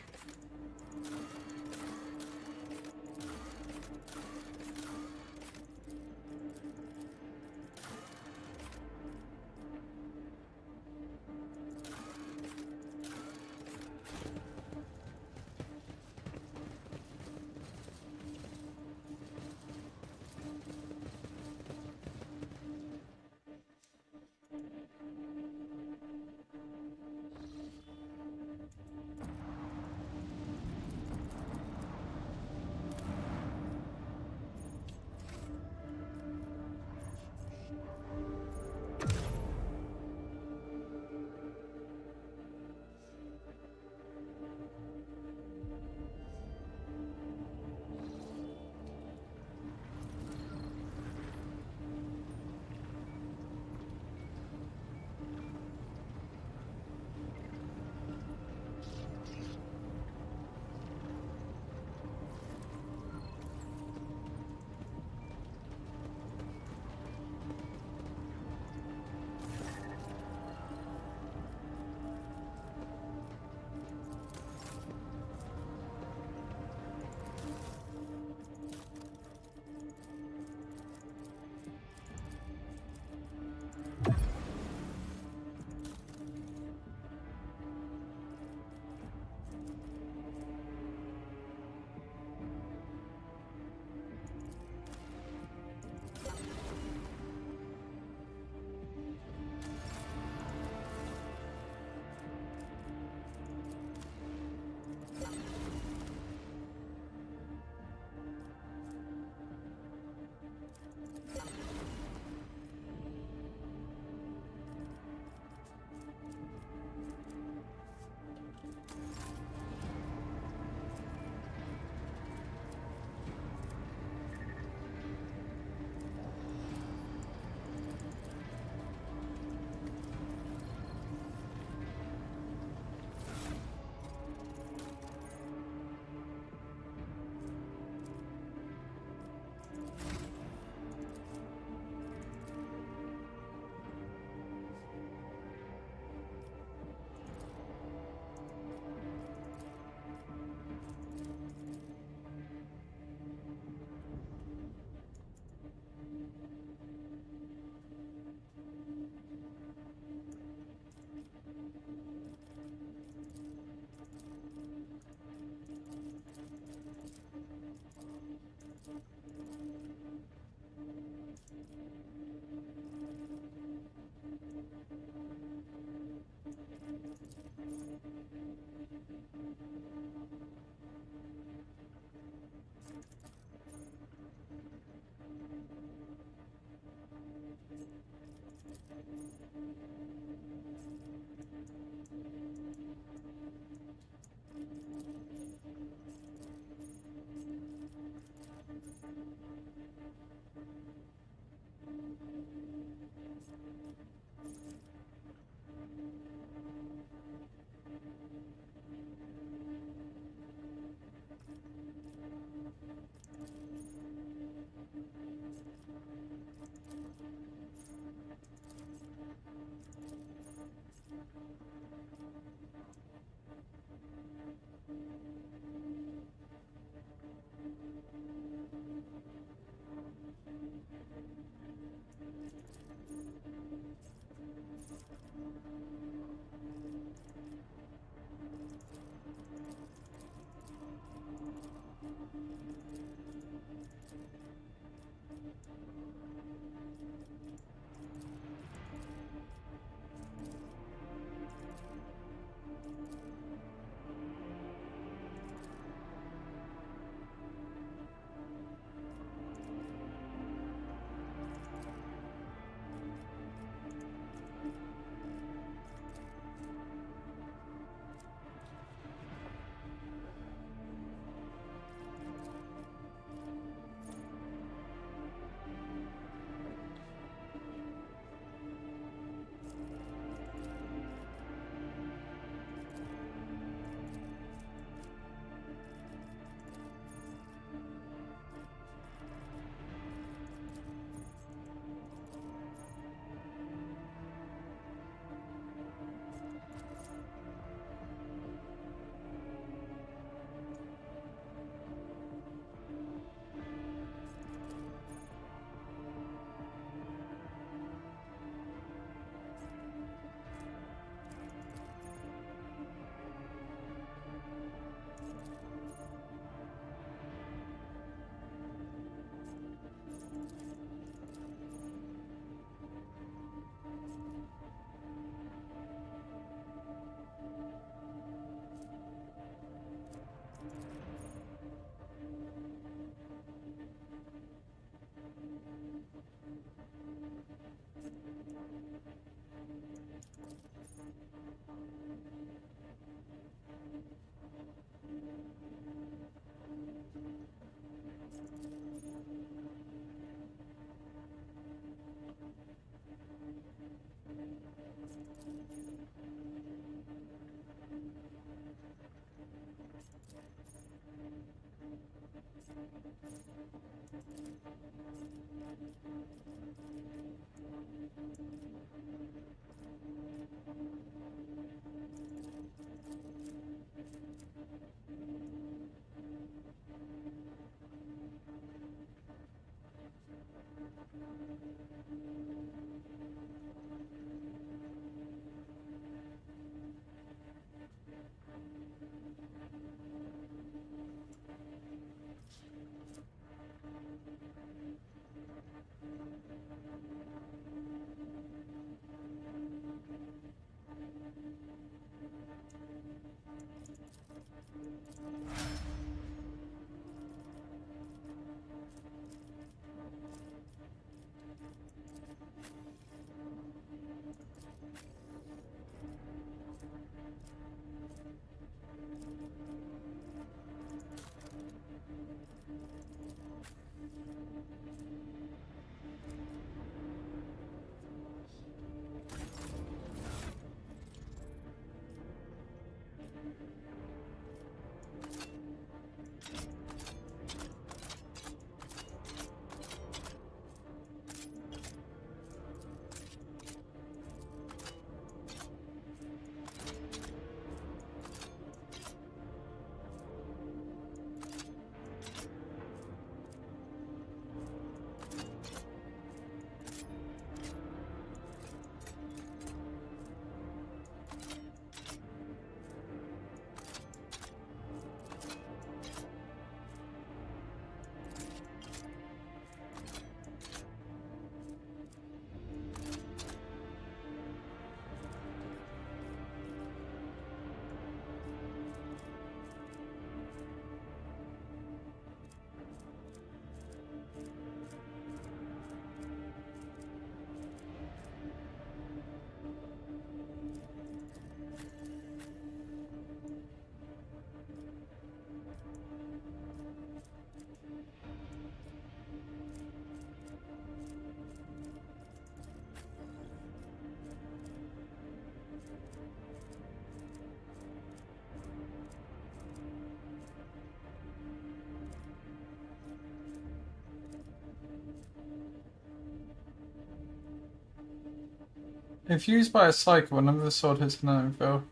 If used by a psycho, whenever the sword hits an enemy foe.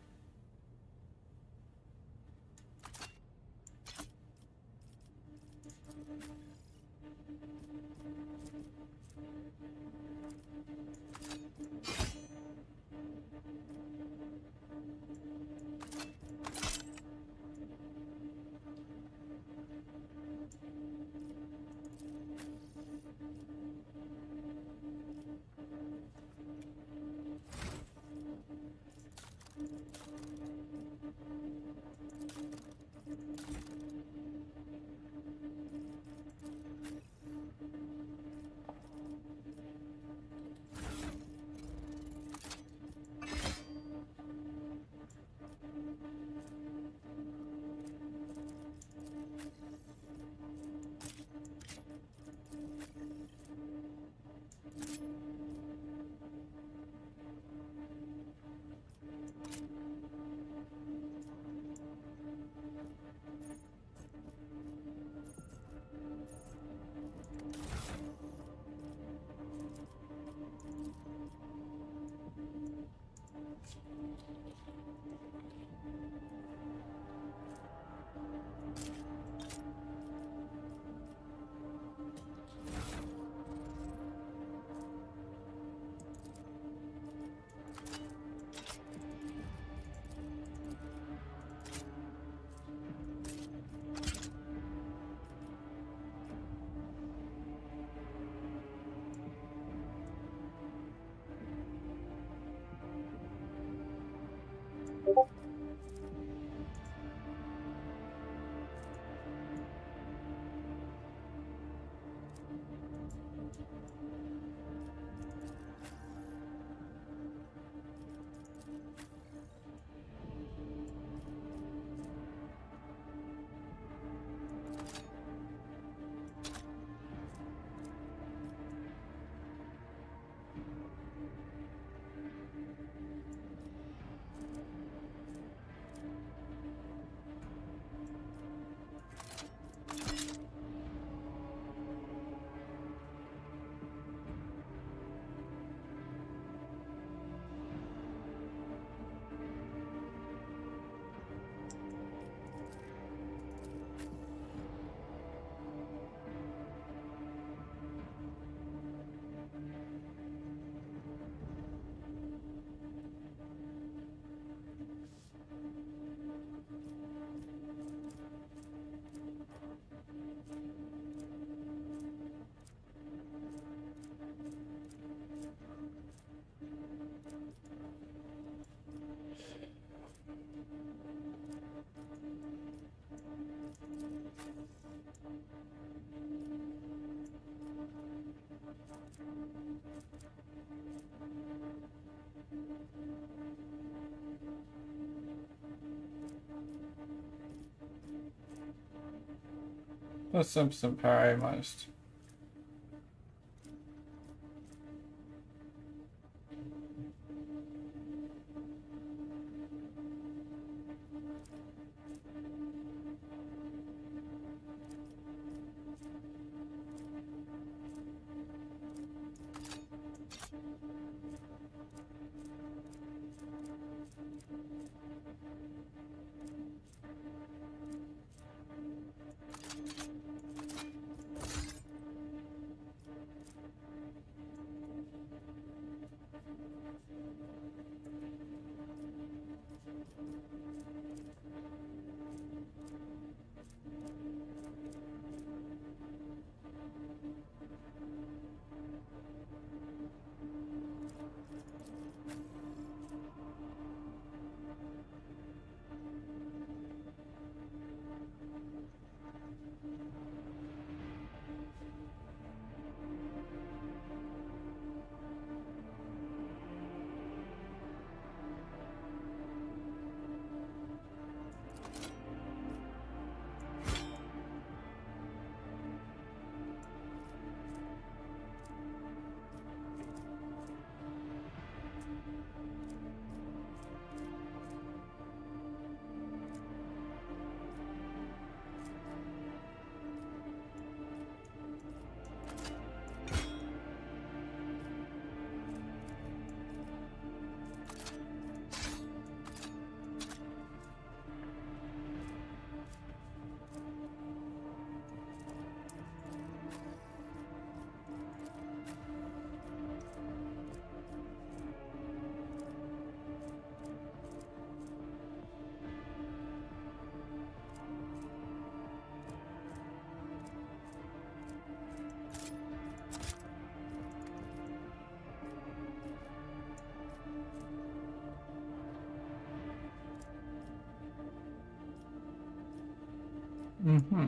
The Simpson parry most. Mm-hmm.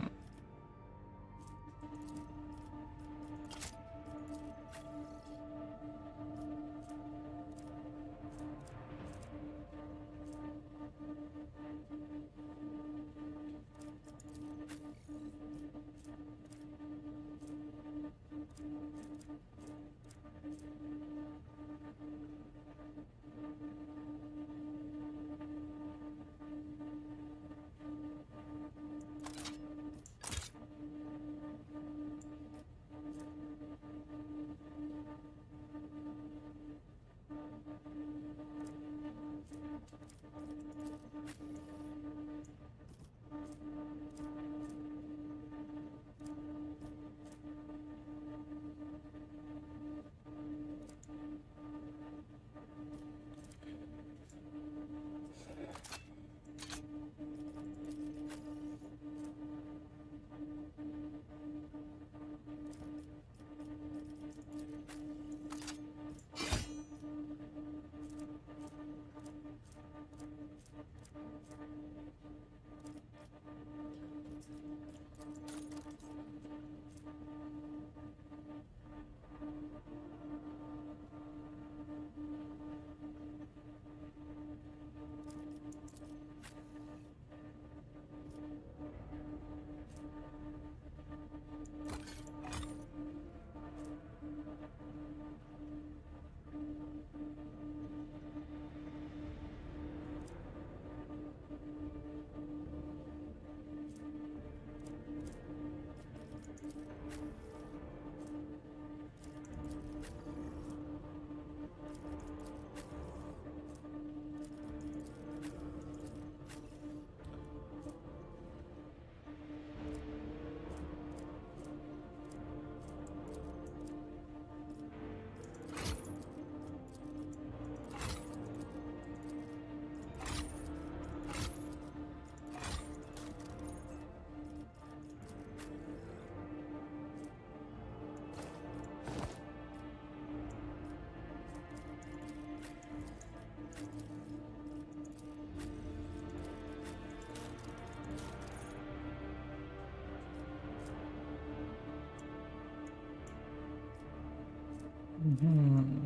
Mm-hmm.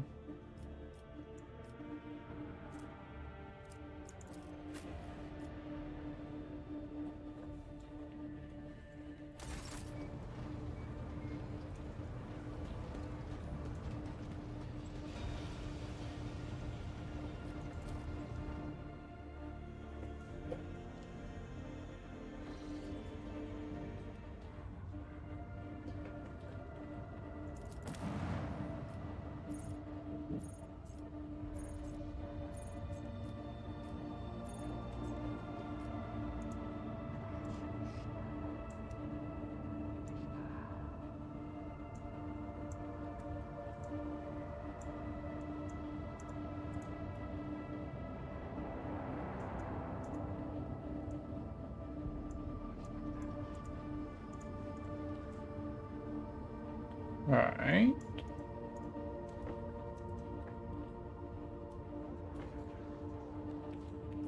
Right.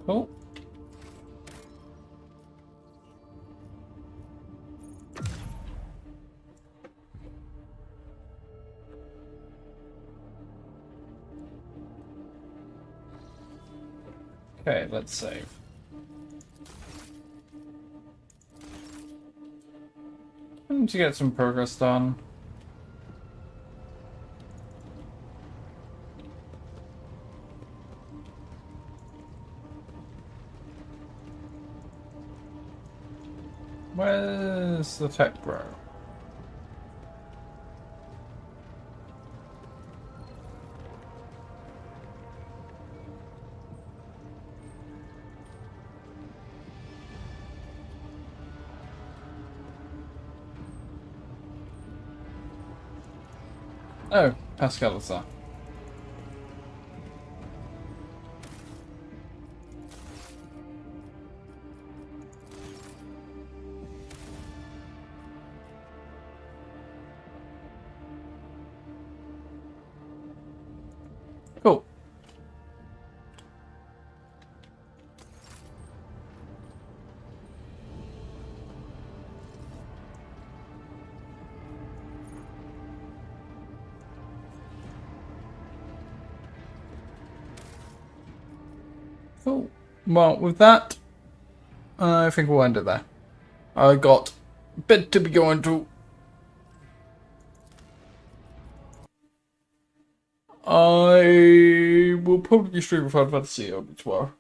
Cool. Okay, let's save. I need to get some progress done. Where's the tech bro? Oh, Pascal is there. Cool. Cool. Well, with that, I think we'll end it there. I got a bit to be going to. I will probably stream Final Fantasy over tomorrow.